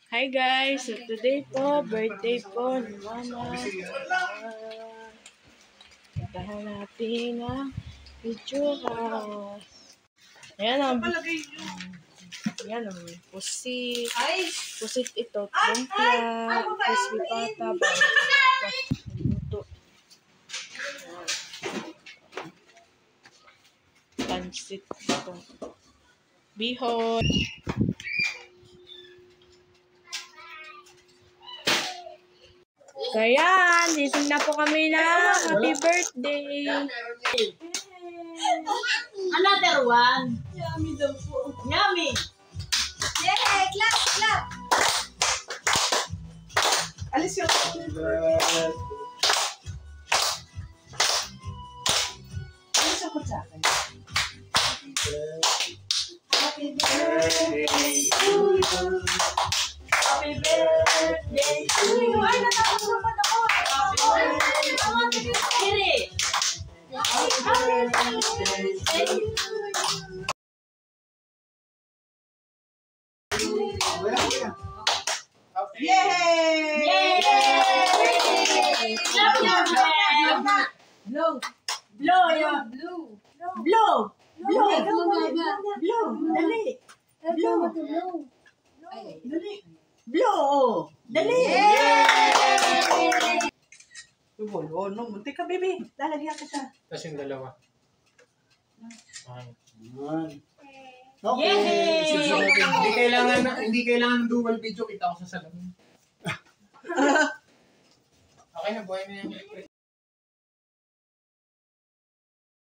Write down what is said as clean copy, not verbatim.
Hi guys! So today po, birthday po ni Mama. Puntahan natin ang picture. Ayan ang pusit. Pusit ito, lumpia, crispy pata, luto. Pansit ito. Bihon. Kaya, gising na po kami na happy birthday. Another one. Yummy daw po. Yummy. Yay! Clap! Clap! Alis yung... Alis yung kutsaka. Happy birthday to you. Happy birthday to you. Ay, natapos naman ako. Happy birthday to you. Happy birthday to you. Yay! Yay! Blow! Blow! Yeah. Blow! Blow! Blow! Blow! Dali! Blow! Dali! Blow! Dali! Oh, no, munti ka, baby. Lalagyan kita. Tapos yung dalawa. Yay! Hindi kailangan dual video, kita ko sa salamin. Okay na, buhay na yung electric.